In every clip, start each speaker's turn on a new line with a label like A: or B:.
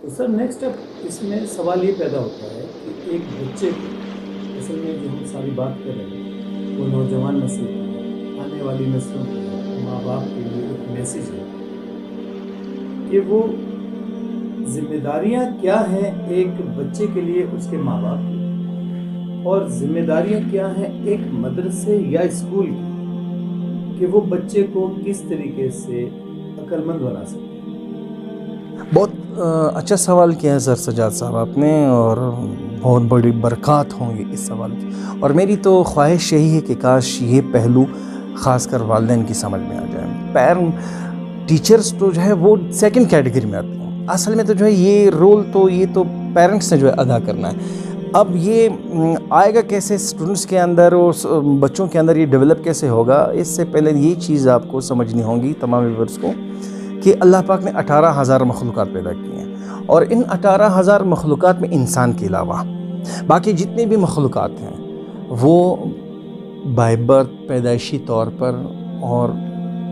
A: تو sir next اب اس میں سوال یہ پیدا ہوتا ہے کہ ایک بچے کو اصل میں جو ہم ساری بات کر رہے ہیں وہ نوجوان نسل کی ہے، آنے والی نسلوں کی ہے، ماں باپ کے لیے ایک میسیج ہے کہ وہ ذمہ داریاں کیا ہیں ایک بچے کے لیے اس کے ماں باپ کی، اور ذمہ داریاں کیا ہیں ایک مدرسے یا اسکول کی، کہ وہ بچے کو کس طریقے سے عقل مند بنا سکے۔
B: بہت اچھا سوال کیا ہے سر سجاد صاحب آپ نے، اور بہت بڑی برکات ہوں گی اس سوال کی، اور میری تو خواہش یہی ہے کہ کاش یہ پہلو خاص کر والدین کی سمجھ میں آ جائے۔ ٹیچرز تو جو ہے وہ سیکنڈ کیٹیگری میں آتے ہیں، اصل میں تو جو ہے یہ رول تو پیرنٹس نے جو ہے ادا کرنا ہے۔ اب یہ آئے گا کیسے اسٹوڈنٹس کے اندر اور بچوں کے اندر، یہ ڈیولپ کیسے ہوگا؟ اس سے پہلے یہ چیز آپ کو سمجھنی ہوگی تمام ویورز کو کہ اللہ پاک نے 18,000 مخلوقات پیدا کی ہیں، اور ان 18,000 مخلوقات میں انسان کے علاوہ باقی جتنے بھی مخلوقات ہیں وہ بائی برتھ پیدائشی طور پر اور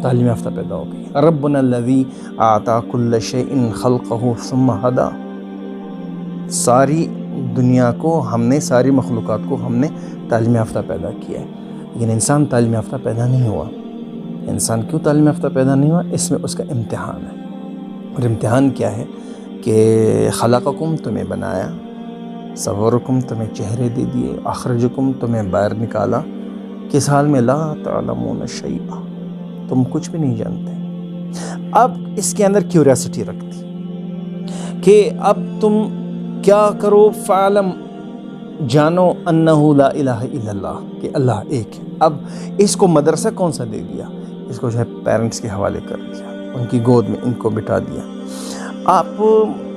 B: تعلیم یافتہ پیدا ہو گئی۔ ربنا الذی اعطی کل شیء خلقہ ثم ہدی، ساری دنیا کو ہم نے، ساری مخلوقات کو ہم نے تعلیم یافتہ پیدا کیا ہے، لیکن انسان تعلیم یافتہ پیدا نہیں ہوا۔ انسان کیوں تعلیم یافتہ پیدا نہیں ہوا؟ اس میں اس کا امتحان ہے، اور امتحان کیا ہے کہ خلقکم، تمہیں بنایا، صورکم، تمہیں چہرے دے دیے، اخرجکم، تمہیں باہر نکالا، کس حال میں؟ لا تعلمون شیئا، تم کچھ بھی نہیں جانتے۔ اب اس کے اندر کیوریاسٹی رکھتی کہ اب تم کیا کرو؟ فعلم، جانو، انہو لا الہ الا اللہ، کہ اللہ ایک ہے۔ اب اس کو مدرسہ کون سا دے دیا؟ اس کو جو ہے پیرنٹس کے حوالے کر دیا، ان کی گود میں ان کو بٹھا دیا۔ آپ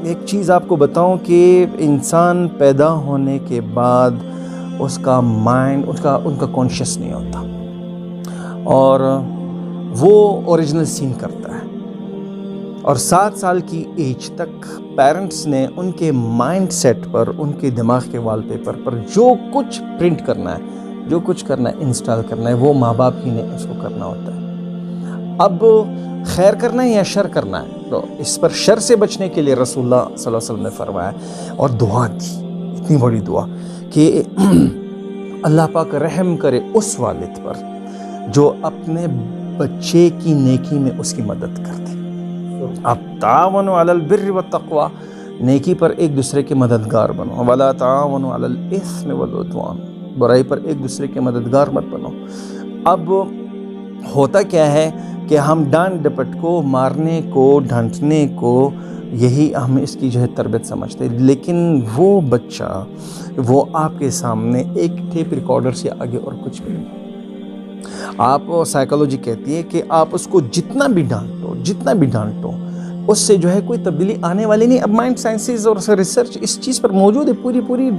B: ایک چیز آپ کو بتاؤں کہ انسان پیدا ہونے کے بعد اس کا مائنڈ، ان کا کانشیس نہیں ہوتا، اور وہ اوریجنل سین کرتا ہے، اور 7 سال کی ایج تک پیرنٹس نے ان کے مائنڈ سیٹ پر، ان کے دماغ کے وال پیپر پر جو کچھ پرنٹ کرنا ہے، جو کچھ کرنا ہے، انسٹال کرنا ہے، وہ ماں باپ ہی نے اس کو کرنا ہوتا ہے۔ اب خیر کرنا ہے یا شر کرنا ہے، تو اس پر شر سے بچنے کے لیے رسول اللہ صلی اللہ علیہ وسلم نے فرمایا اور دعا دی، اتنی بڑی دعا کہ اللہ پاک رحم کرے اس والد پر جو اپنے بچے کی نیکی میں اس کی مدد کرتے۔ اب تعاونوا علی البر والتقوی، نیکی پر ایک دوسرے کے مددگار بنو، ولا تعاونوا علی الاثم والعدوان، برائی پر ایک دوسرے کے مددگار مت بنو۔ اب ہوتا کیا ہے کہ ہم ڈانٹ ڈپٹ کو، مارنے کو، ڈانٹنے کو، یہی ہم اس کی جو ہے تربیت سمجھتے ہیں، لیکن وہ بچہ وہ آپ کے سامنے ایک ٹیپ ریکارڈر سے آگے اور کچھ بھی نہیں۔ آپ سائیکالوجی کہتی ہے کہ آپ اس کو جتنا بھی ڈانٹو اس سے جو ہے کوئی تبدیلی آنے والی نہیں۔ اب مائنڈ سائنسز اور ریسرچ اس چیز پر موجود ہے، پوری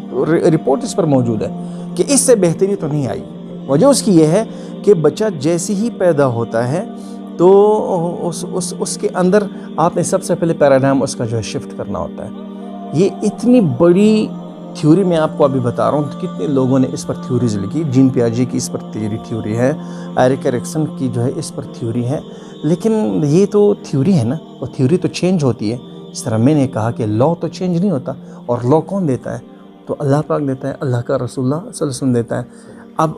B: رپورٹ اس پر موجود ہے کہ اس سے بہتری تو نہیں آئی۔ وجہ اس کی یہ ہے کہ بچہ جیسے ہی پیدا ہوتا ہے تو اس کے اندر آپ نے سب سے پہلے پیراڈائم اس کا جو ہے شفٹ کرنا ہوتا ہے۔ یہ اتنی بڑی تھیوری میں آپ کو ابھی بتا رہا ہوں، کتنے لوگوں نے اس پر تھیوریز لکھی۔ جین پیاجے کی اس پر تھیوری ہے، ایرک ایرکسن کی جو ہے اس پر تھیوری ہے، لیکن یہ تو تھیوری ہے نا، وہ تھیوری تو چینج ہوتی ہے۔ اس طرح میں نے کہا کہ لا تو چینج نہیں ہوتا، اور لا کون دیتا ہے؟ تو اللہ پاک دیتا ہے، اللہ کا رسول اللہ صلی اللہ علیہ وسلم دیتا ہے۔ اب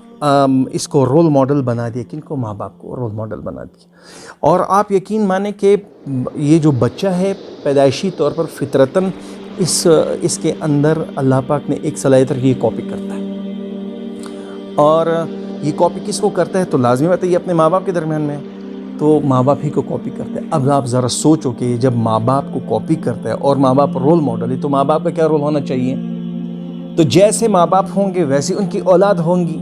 B: اس کو رول ماڈل بنا دیا، کن کو؟ ماں باپ کو رول ماڈل بنا دیا۔ اور آپ یقین مانیں کہ یہ جو بچہ ہے پیدائشی طور پر فطرتاً اس کے اندر اللہ پاک نے ایک صلاحیت رکھی، یہ کاپی کرتا ہے، اور یہ کاپی کس کو کرتا ہے؟ تو لازمی بات ہے یہ اپنے ماں باپ کے درمیان میں ہے، تو ماں باپ ہی کو کاپی کرتا ہے۔ اب آپ ذرا سوچو کہ جب ماں باپ کو کاپی کرتا ہے اور ماں باپ رول ماڈل ہے، تو ماں باپ کا کیا رول ہونا چاہیے؟ تو جیسے ماں باپ ہوں گے ویسے ان کی اولاد ہوں گی۔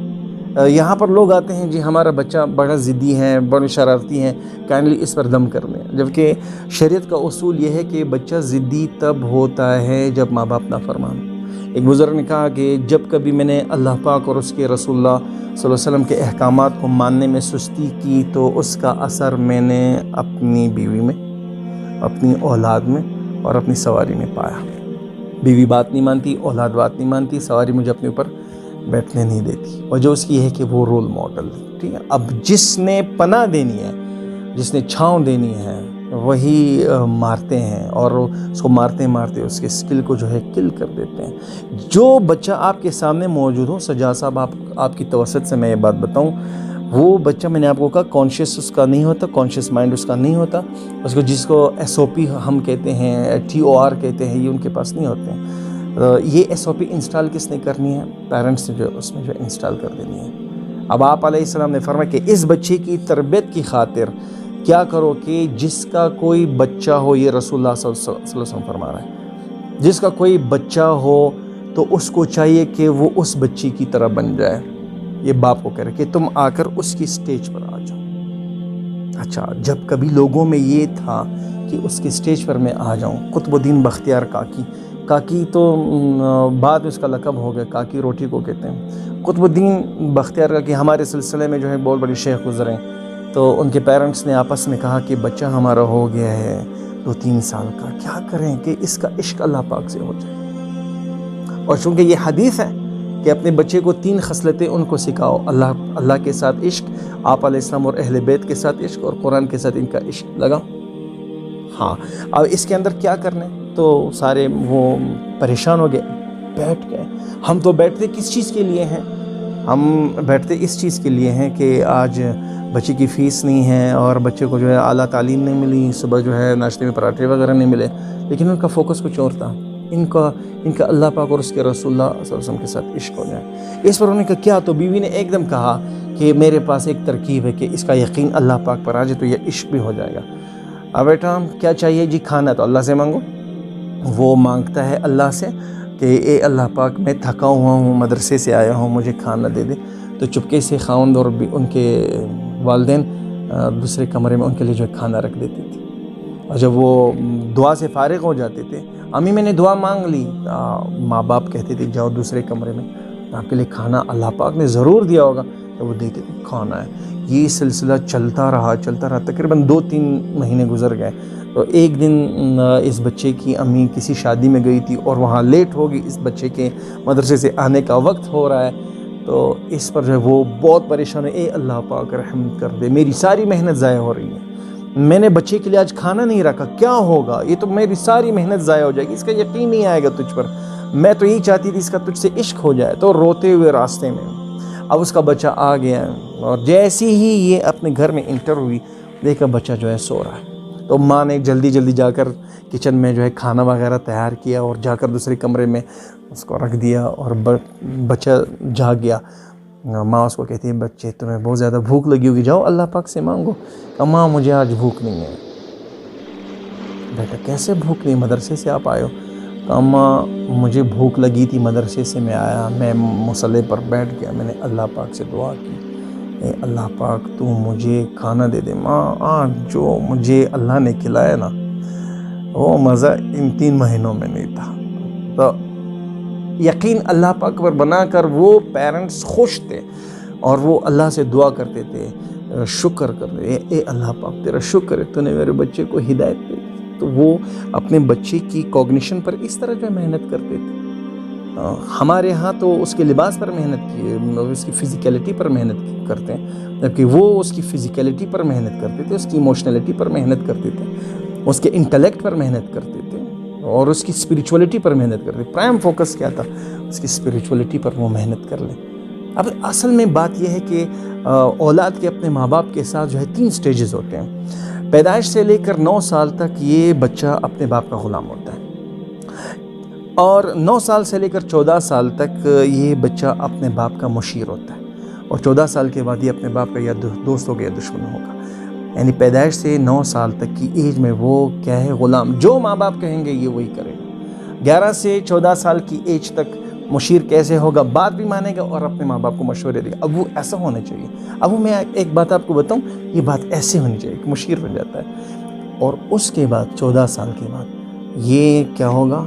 B: یہاں پر لوگ آتے ہیں، جی ہمارا بچہ بڑا ضدی ہے، بڑی شرارتی ہے، کائنڈلی اس پر دم کر لیں، جبکہ شریعت کا اصول یہ ہے کہ بچہ ضدی تب ہوتا ہے جب ماں باپ نافرمان۔ ایک بزرگ نے کہا کہ جب کبھی میں نے اللہ پاک اور اس کے رسول اللہ صلی اللہ علیہ وسلم کے احکامات کو ماننے میں سستی کی تو اس کا اثر میں نے اپنی بیوی میں، اپنی اولاد میں اور اپنی سواری میں پایا۔ بیوی بات نہیں مانتی، اولاد بات نہیں مانتی، سواری مجھے اپنے اوپر بیٹھنے نہیں دیتی۔ وجہ اس کی ہے کہ وہ رول ماڈل، ٹھیک ہے۔ اب جس نے پناہ دینی ہے، جس نے چھاؤں دینی ہے، وہی مارتے ہیں اور اس کو مارتے مارتے اس کے اسکل کو جو ہے کل کر دیتے ہیں۔ جو بچہ آپ کے سامنے موجود ہو، سجاد صاحب آپ کی توسط سے میں یہ بات بتاؤں، وہ بچہ میں نے آپ کو کہا کانشیس اس کا نہیں ہوتا، کانشیس مائنڈ اس کا نہیں ہوتا، اس کو جس کو SOP ہم کہتے ہیں، TOR کہتے ہیں، یہ ان کے پاس نہیں ہوتے ہیں۔ یہ SOP انسٹال کس نے کرنی ہے؟ پیرنٹس نے جو اس میں جو انسٹال کر دینی ہے۔ اب آپ علیہ السلام نے فرمایا کہ اس بچے کی تربیت کی خاطر کیا کرو کہ جس کا کوئی بچہ ہو، یہ رسول اللہ صلی اللہ علیہ وسلم فرما رہا ہے، جس کا کوئی بچہ ہو تو اس کو چاہیے کہ وہ اس بچی کی طرح بن جائے۔ یہ باپ کو کہہ رہے کہ تم آ کر اس کی سٹیج پر آ جاؤ۔ اچھا، جب کبھی لوگوں میں یہ تھا کہ اس کی سٹیج پر میں آ جاؤں، قطب الدین بختیار کاکی تو بعد میں اس کا لقب ہو گیا، کاکی روٹی کو کہتے ہیں۔ قطب الدین بختیار کاکی ہمارے سلسلے میں جو ہے بہت بڑی شیخ گزرے، تو ان کے پیرنٹس نے آپس میں کہا کہ بچہ ہمارا ہو گیا ہے 2-3 سال کا، کیا کریں کہ اس کا عشق اللہ پاک سے ہو جائے۔ اور چونکہ یہ حدیث ہے کہ اپنے بچے کو 3 خصلتیں ان کو سکھاؤ، اللہ کے ساتھ عشق، آپ علیہ السلام اور اہل بیت کے ساتھ عشق، اور قرآن کے ساتھ ان کا عشق لگا۔ ہاں، اب اس کے اندر کیا کرنے؟ تو سارے وہ پریشان ہو گئے، بیٹھ گئے۔ ہم تو بیٹھتے کس چیز کے لیے ہیں؟ ہم بیٹھتے اس چیز کے لیے ہیں کہ آج بچے کی فیس نہیں ہے اور بچے کو جو ہے اعلیٰ تعلیم نہیں ملی، صبح جو ہے ناشتے میں پراٹھے وغیرہ نہیں ملے، لیکن ان کا فوکس کچھ اور تھا۔ ان کا اللہ پاک اور اس کے رسول اللہ صلی اللہ علیہ وسلم کے ساتھ عشق ہو جائے۔ اس پر انہوں نے کہا کیا؟ تو بیوی نے ایک دم کہا کہ میرے پاس ایک ترکیب ہے کہ اس کا یقین اللہ پاک پر آ جائے تو یہ عشق بھی ہو جائے گا۔ اب بیٹا کیا چاہیے؟ جی کھانا تو اللہ سے مانگو۔ وہ مانگتا ہے اللہ سے کہ اے اللہ پاک، میں تھکا ہوا ہوں، مدرسے سے آیا ہوں، مجھے کھانا دے دے۔ تو چپکے سے خاوند اور ان کے والدین دوسرے کمرے میں ان کے لیے جو ہے کھانا رکھ دیتے تھے، اور جب وہ دعا سے فارغ ہو جاتے تھے، امی میں نے دعا مانگ لی، ماں باپ کہتے تھے جاؤ دوسرے کمرے میں، آپ کے لیے کھانا اللہ پاک نے ضرور دیا ہوگا، تو وہ دیتے تھے کھانا ہے۔ یہ سلسلہ چلتا رہا تقریباً 2-3 مہینے گزر گئے۔ تو ایک دن اس بچے کی امی کسی شادی میں گئی تھی اور وہاں لیٹ ہوگی، اس بچے کے مدرسے سے آنے کا وقت ہو رہا ہے، تو اس پر جو ہے وہ بہت پریشان ہے، اے اللہ پاک رحم کر دے، میری ساری محنت ضائع ہو رہی ہے، میں نے بچے کے لیے آج کھانا نہیں رکھا، کیا ہوگا؟ یہ تو میری ساری محنت ضائع ہو جائے گی، اس کا یقین نہیں آئے گا تجھ پر، میں تو یہی چاہتی تھی اس کا تجھ سے عشق ہو جائے۔ تو روتے ہوئے راستے میں اب اس کا بچہ آ گیا، اور جیسے ہی یہ اپنے گھر میں انٹر ہوئی، دیکھا بچہ جو ہے سو رہا ہے۔ تو ماں نے جلدی جا کر کچن میں جو ہے کھانا وغیرہ تیار کیا اور جا کر دوسرے کمرے میں اس کو رکھ دیا، اور بچہ جاگ گیا۔ ماں اس کو کہتی ہے بچے تمہیں بہت زیادہ بھوک لگی ہوگی، جاؤ اللہ پاک سے مانگو۔ ماں مجھے آج بھوک نہیں ہے۔ بیٹا کیسے بھوک نہیں؟ مدرسے سے آپ آئے ہو؟ ماں مجھے بھوک لگی تھی، مدرسے سے میں آیا، میں مصلی پر بیٹھ گیا، میں نے اللہ پاک سے دعا کی، اے اللہ پاک تو مجھے کھانا دے دے۔ ماں آج جو مجھے اللہ نے کھلایا نا، وہ مزہ ان 3 مہینوں میں نہیں تھا۔ تو یقین اللہ پاک پر بنا کر وہ پیرنٹس خوش تھے، اور وہ اللہ سے دعا کرتے تھے، شکر کرتے، اے اللہ پاک تیرا شکر ہے تو نے میرے بچے کو ہدایت دی۔ تو وہ اپنے بچے کی کوگنیشن پر اس طرح جو محنت کرتے تھے۔ ہمارے ہاں تو اس کے لباس پر محنت کی، اس کی فزیکلٹی پر محنت کرتے ہیں، جبکہ وہ اس کی فزیکلٹی پر محنت کرتے تھے، اس کی ایموشنلٹی پر محنت کرتے تھے، اس کے انٹلیکٹ پر محنت کرتے تھے، اور اس کی اسپریچولیٹی پر محنت کرتے تھے۔ پرائم فوکس کیا تھا؟ اس کی اسپریچولیٹی پر وہ محنت کر لیں۔ اب اصل میں بات یہ ہے کہ اولاد کے اپنے ماں باپ کے ساتھ جو ہے 3 سٹیجز ہوتے ہیں۔ پیدائش سے لے کر 9 سال تک یہ بچہ اپنے باپ کا غلام ہوتا ہے، اور 9 سال سے لے کر 14 سال تک یہ بچہ اپنے باپ کا مشیر ہوتا ہے، اور 14 سال کے بعد یہ اپنے باپ کا یا دوست ہوگا یا دشمن ہوگا۔ یعنی پیدائش سے 9 سال تک کی ایج میں وہ کیا ہے؟ غلام، جو ماں باپ کہیں گے یہ وہی کرے گا۔ 11 سے 14 سال کی ایج تک مشیر کیسے ہوگا؟ بات بھی مانے گا اور اپنے ماں باپ کو مشورے دے گا۔ اب وہ ایسا ہونا چاہیے۔ اب وہ میں ایک بات آپ کو بتاؤں، یہ بات ایسے ہونی چاہیے کہ مشیر بن جاتا ہے، اور اس کے بعد 14 سال کے بعد یہ کیا ہوگا؟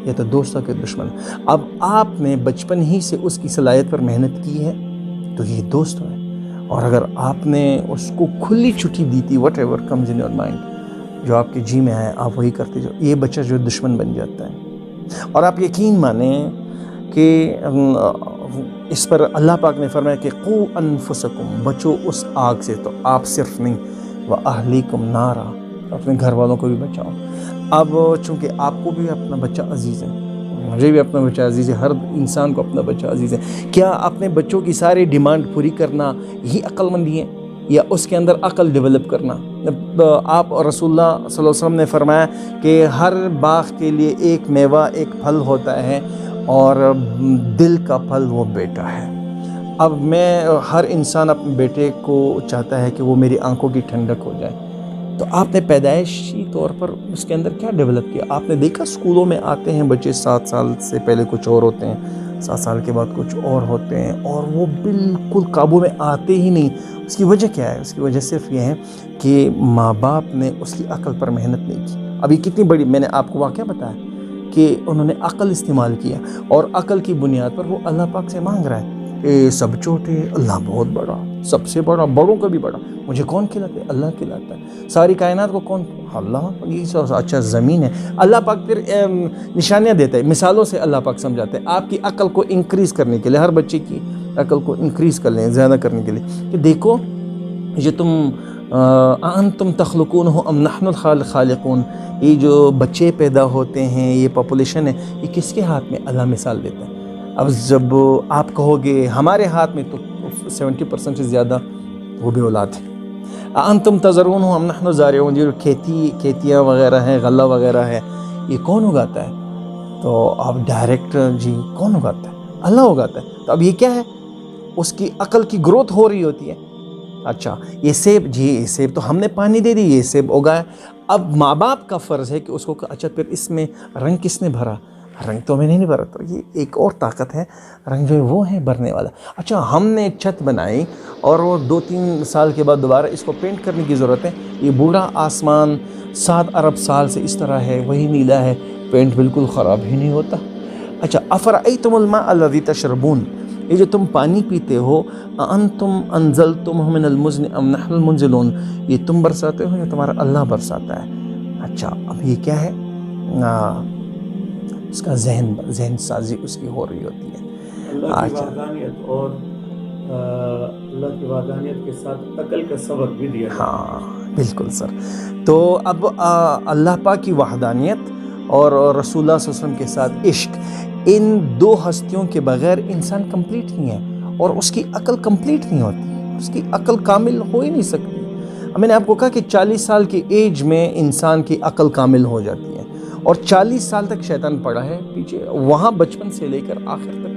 B: یہ تو دوست کے دشمن۔ اب آپ نے بچپن ہی سے اس کی صلاحیت پر محنت کی ہے تو یہ دوست ہے، اور اگر آپ نے اس کو کھلی چھٹی دی تھی what ever comes in your mind, جو آپ کے جی میں آئے آپ وہی کرتے جاؤ، یہ بچہ جو دشمن بن جاتا ہے۔ اور آپ یقین مانیں کہ اس پر اللہ پاک نے فرمایا کہ قُوا انفسکم، بچو اس آگ سے، تو آپ صرف نہیں، وَأَہْلِکُمْ نَارًا، اپنے گھر والوں کو بھی بچاؤ. اب چونکہ آپ کو بھی اپنا بچہ عزیز ہے, مجھے بھی اپنا بچہ عزیز ہے, ہر انسان کو اپنا بچہ عزیز ہے, کیا اپنے بچوں کی ساری ڈیمانڈ پوری کرنا یہی عقل مندی ہے, یا اس کے اندر عقل ڈیولپ کرنا؟ آپ اور رسول اللہ صلی اللہ علیہ وسلم نے فرمایا کہ ہر باغ کے لیے ایک میوہ, ایک پھل ہوتا ہے, اور دل کا پھل وہ بیٹا ہے. اب میں, ہر انسان اپنے بیٹے کو چاہتا ہے کہ وہ میری آنکھوں کی ٹھنڈک ہو جائے. تو آپ نے پیدائشی طور پر اس کے اندر کیا ڈیولپ کیا؟ آپ نے دیکھا اسکولوں میں آتے ہیں بچے 7 سال سے پہلے کچھ اور ہوتے ہیں, 7 سال کے بعد کچھ اور ہوتے ہیں, اور وہ بالکل قابو میں آتے ہی نہیں. اس کی وجہ کیا ہے؟ اس کی وجہ صرف یہ ہے کہ ماں باپ نے اس کی عقل پر محنت نہیں کی. اب یہ کتنی بڑی, میں نے آپ کو واقعہ بتایا کہ انہوں نے عقل استعمال کیا, اور عقل کی بنیاد پر وہ اللہ پاک سے مانگ رہا ہے کہ سب چھوٹے, اللہ بہت بڑا, سب سے بڑا, بڑوں کا بھی بڑا, مجھے کون کھلاتا ہے؟ اللہ کھلاتا ہے. ساری کائنات کو کون؟ اللہ. یہ سب اچھا زمین ہے, اللہ پاک پھر نشانیاں دیتا ہے, مثالوں سے اللہ پاک سمجھاتا ہے آپ کی عقل کو انکریز کرنے کے لیے, ہر بچے کی عقل کو انکریز کر لیں, زیادہ کرنے کے لیے, کہ دیکھو یہ تم انتم تخلقونہ ام نحن الخالقون, یہ جو بچے پیدا ہوتے ہیں, یہ پاپولیشن ہے, یہ کس کے ہاتھ میں؟ اللہ مثال دیتا ہے. اب جب آپ کہو گے ہمارے ہاتھ میں, تو 70% سے زیادہ وہ بھی اولاد ہے. انتم تزرعونہ ام نحن الزارعون, جو کھیتیاں وغیرہ ہیں, غلہ وغیرہ ہے, یہ کون اگاتا ہے؟ تو آپ ڈائریکٹ, جی کون اگاتا ہے؟ اللہ اگاتا ہے. تو اب یہ کیا ہے؟ اس کی عقل کی گروتھ ہو رہی ہوتی ہے. اچھا یہ سیب, جی یہ سیب تو ہم نے پانی دے دی, یہ سیب اگایا. اب ماں باپ کا فرض ہے کہ اس کو, اچھا پھر اس میں رنگ کس نے بھرا؟ رنگ تو میں نے نہیں بھرا. تو یہ ایک اور طاقت ہے, رنگ جو ہے وہ ہے بھرنے والا. اچھا ہم نے ایک چھت بنائی اور وہ 2-3 سال کے بعد دوبارہ اس کو پینٹ کرنے کی ضرورت ہے. یہ بوڑھا آسمان 7 ارب سال سے اس طرح ہے, وہی نیلا ہے, پینٹ بالکل خراب ہی نہیں ہوتا. اچھا افرأیتم الماء الذی تشربون, یہ جو تم پانی پیتے ہو, انتم انزلتمہ من المزن ام نحن المنزلون, یہ تم برساتے ہو یا تمہارا اللہ برساتا ہے؟ اچھا اب یہ کیا ہے؟ اس کا ذہن سازی اس کی ہو رہی ہوتی ہے.
A: اللہ کی وحدانیت, اور اللہ کی وحدانیت کے ساتھ عقل کا سبق بھی دیا.
B: ہاں بالکل سر. تو اب اللہ پاک کی وحدانیت اور رسول اللہ صلی اللہ علیہ وسلم کے ساتھ عشق, ان 2 ہستیوں کے بغیر انسان کمپلیٹ نہیں ہے, اور اس کی عقل کمپلیٹ نہیں ہوتی, اس کی عقل کامل ہو ہی نہیں سکتی. میں نے آپ کو کہا کہ 40 سال کی ایج میں انسان کی عقل کامل ہو جاتی ہے, اور 40 سال تک شیطان پڑا ہے پیچھے, وہاں بچپن سے لے کر آخر تک